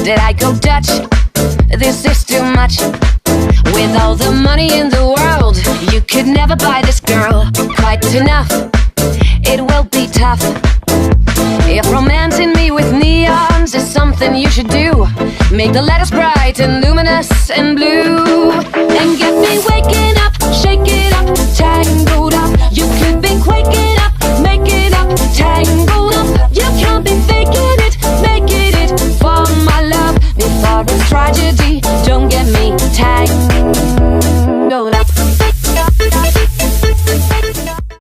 Did I go Dutch? This is too much. With all the money in the world, you could never buy this girl quite enough. It will be tough. If romancing me with neons is something you should do, make the letters bright and luminous and blue, and get me waking up, shake it up, tangled up. You could be quaking up, make it up, tangled up. You can't be faking it, making it for my love. Before it's tragedy, don't get me